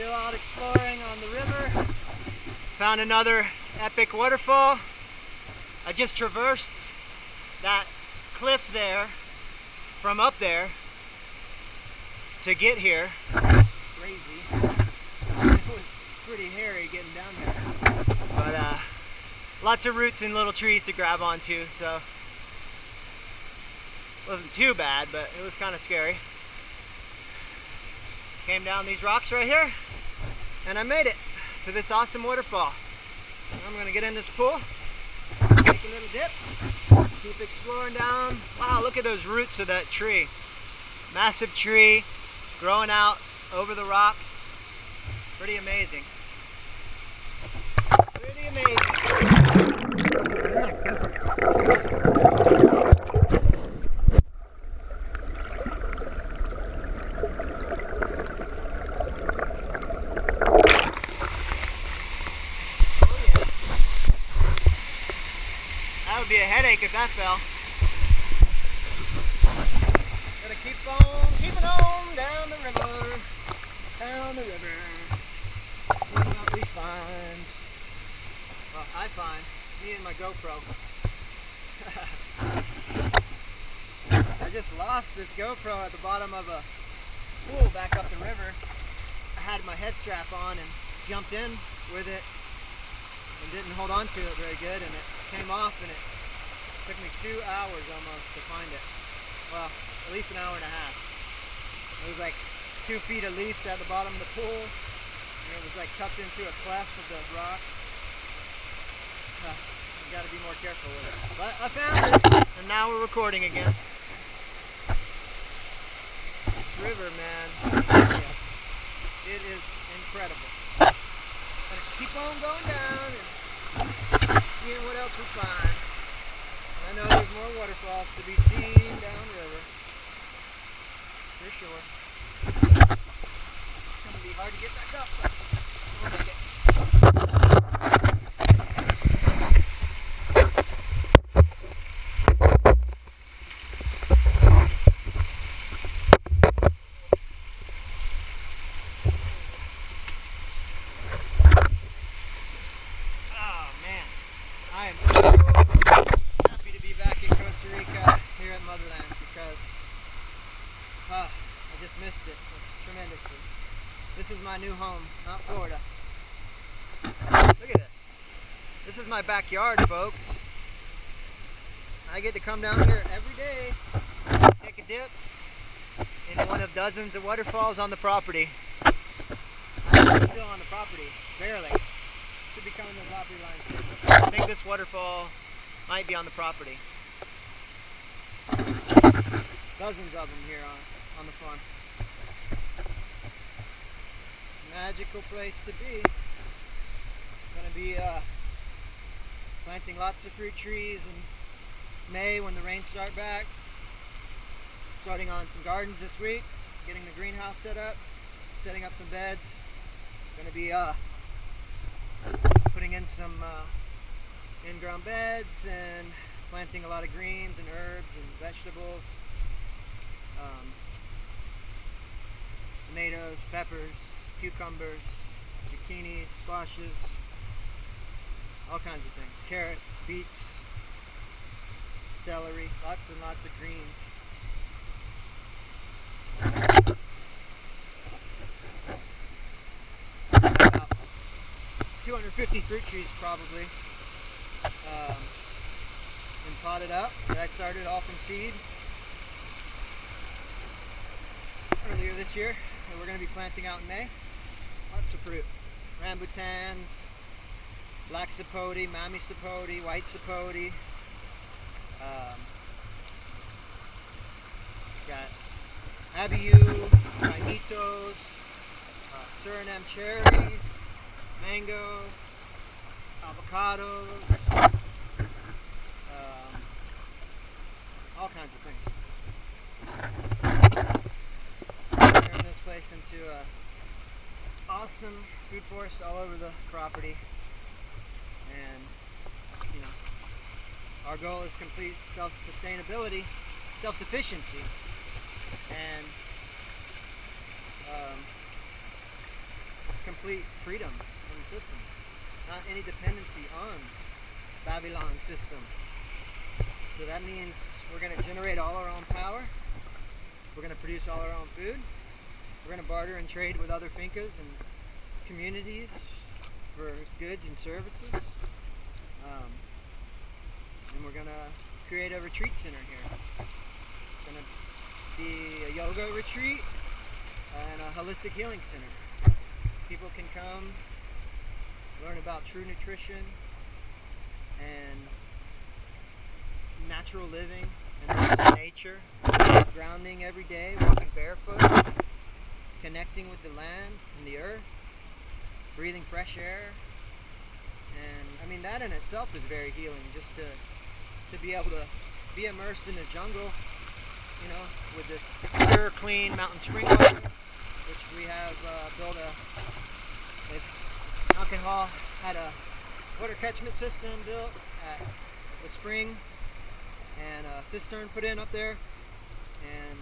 Still out exploring on the river. Found another epic waterfall. I just traversed that cliff there from up there to get here. Crazy. It was pretty hairy getting down there. But lots of roots and little trees to grab onto, so it wasn't too bad, but it was kind of scary. Came down these rocks right here, and I made it to this awesome waterfall. I'm gonna get in this pool, take a little dip, keep exploring down. Wow, look at those roots of that tree. Massive tree growing out over the rocks. Pretty amazing. Pretty amazing. That would be a headache if that fell. Gotta keep keeping on down the river. Down the river. Seeing what we find. Well, I find me and my GoPro. I just lost this GoPro at the bottom of a pool back up the river. I had my head strap on and jumped in with it and didn't hold on to it very good, and it came off, and it took me 2 hours almost to find it. Well, at least an hour and a half. It was like 2 feet of leaves at the bottom of the pool, and it was like tucked into a cleft of the rock. You gotta be more careful with it. But I found it, and now we're recording again. River, man. Yeah. It is incredible. Gonna keep on going down and seeing what else we find. I know there's more waterfalls to be seen downriver. For sure. It's gonna be hard to get back up, but we'll make it. Oh man, I am so happy to be back in Costa Rica here at Motherland because I just missed it tremendously. This is my new home, not Florida. Look at this. This is my backyard, folks. I get to come down here every day, take a dip in one of dozens of waterfalls on the property. I'm still on the property, barely. Should be coming to the property line soon. I think this waterfall might be on the property. Dozens of them here on the farm. Magical place to be. Going to be planting lots of fruit trees in May when the rains start back. Starting on some gardens this week. Getting the greenhouse set up. Setting up some beds. Going to be putting in some in-ground beds and planting a lot of greens and herbs and vegetables. Tomatoes, peppers, cucumbers, zucchini, squashes, all kinds of things. Carrots, beets, celery, lots and lots of greens. About 250 fruit trees probably been potted up that I started all from seed earlier this year. And we're going to be planting out in May. Lots of fruit. Rambutans, black sapote, mammy sapote, white sapote. Got abiyu, rhinitos, Suriname cherries, mango, avocados, all kinds of things. Turn this place into a awesome food forest all over the property, and you know, our goal is complete self-sustainability, self-sufficiency, and complete freedom from the system, not any dependency on Babylon's system. So that means we're going to generate all our own power. We're going to produce all our own food. We're going to barter and trade with other fincas and communities for goods and services. And we're going to create a retreat center here. It's going to be a yoga retreat and a holistic healing center. People can come learn about true nutrition and natural living and nature, grounding every day, walking barefoot, connecting with the land and the earth, breathing fresh air. And I mean, that in itself is very healing, just to be able to be immersed in the jungle, you know, with this pure, clean mountain spring water, which we have built Mountain Hall had a water catchment system built at the spring and a cistern put in up there, and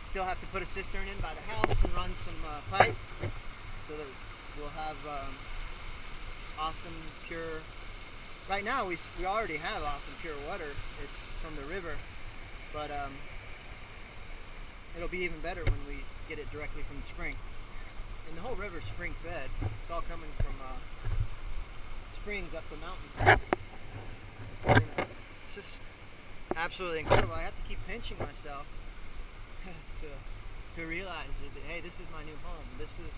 still have to put a cistern in by the house and run some pipe so that we'll have awesome pure. Right now we already have awesome pure water. It's from the river, but it'll be even better when we get it directly from the spring. And the whole river's spring fed. It's all coming from springs up the mountain. It's just absolutely incredible. I have to keep pinching myself to realize that, hey, this is my new home. This is,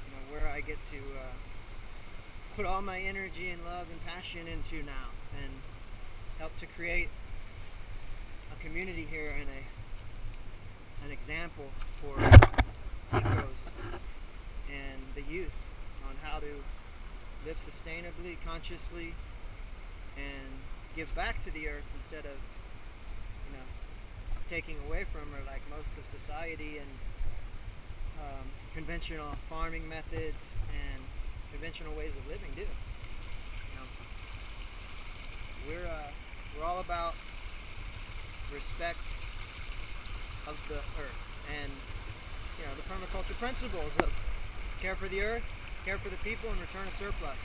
you know, where I get to put all my energy and love and passion into now, and help to create a community here and an example for Ticos and the youth on how to live sustainably, consciously, and give back to the earth instead of, you know, taking away from her like most of society and conventional farming methods and conventional ways of living do. You know, we're all about respect of the earth and, you know, the permaculture principles of care for the earth, care for the people, and return a surplus.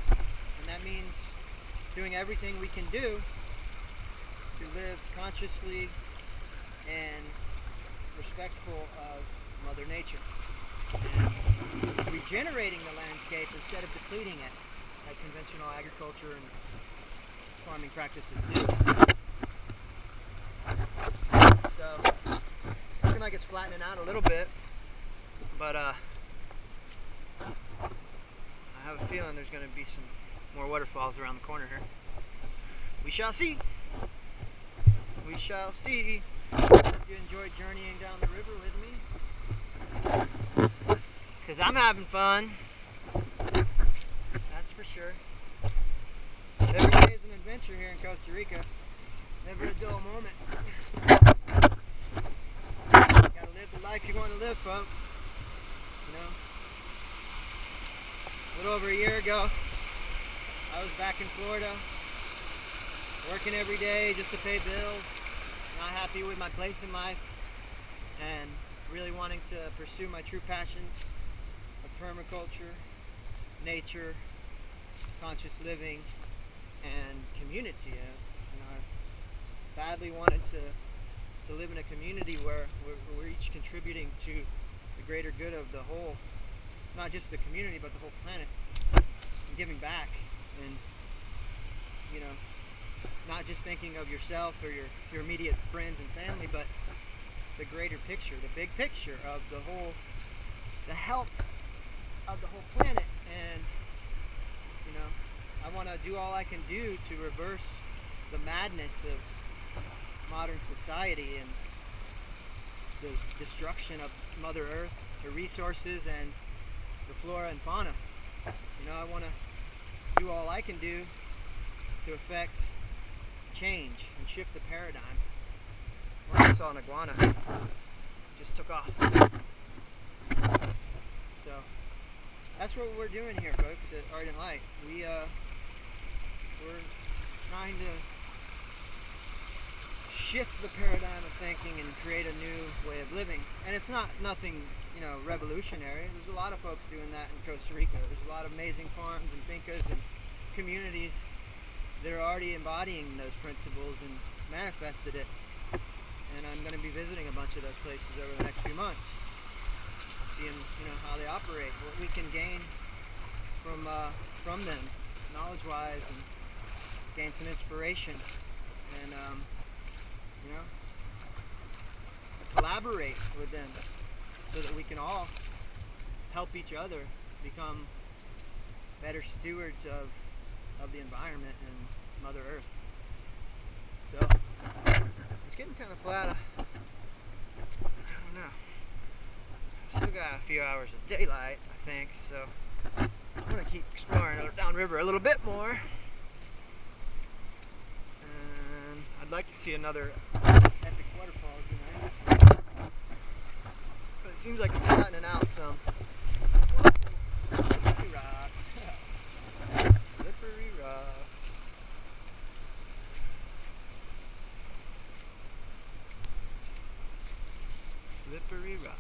And that means doing everything we can do to live consciously and respectful of Mother Nature, and regenerating the landscape instead of depleting it like conventional agriculture and farming practices do. So it's looking like it's flattening out a little bit, but I have a feeling there's going to be some more waterfalls around the corner here. We shall see. We shall see. Hope you enjoyed journeying down the river with me, because I'm having fun. That's for sure. Every day is an adventure here in Costa Rica. Never a dull moment. Gotta live the life you want to live, folks. You know, a little over a year ago, I was back in Florida, working every day just to pay bills, not happy with my place in life, and really wanting to pursue my true passions of permaculture, nature, conscious living, and community. You know, I badly wanted to live in a community where we're each contributing to the greater good of the whole, not just the community, but the whole planet, and giving back, and, you know, not just thinking of yourself or your immediate friends and family, but the greater picture, the big picture of the health of the whole planet. And, you know, I want to do all I can do to reverse the madness of modern society and the destruction of Mother Earth, the resources, and the flora and fauna. You know, I want to do all I can do to affect change and shift the paradigm. Well, I saw an iguana. It just took off. So that's what we're doing here, folks, at Ardent Light. We're trying to shift the paradigm of thinking and create a new way of living. And it's nothing, revolutionary. There's a lot of folks doing that in Costa Rica. There's a lot of amazing farms and fincas and communities that are already embodying those principles and manifested it. And I'm going to be visiting a bunch of those places over the next few months, seeing how they operate, what we can gain from them, knowledge-wise, and gain some inspiration, and collaborate with them so that we can all help each other become better stewards of the environment and Mother Earth. So it's getting kind of flat. I don't know. Still got a few hours of daylight, I think, so I'm gonna keep exploring downriver a little bit more. And I'd like to see another epic waterfall. It'd be nice. But it seems like it's flattening out some. Slippery rocks. Slippery rocks. Slippery rock.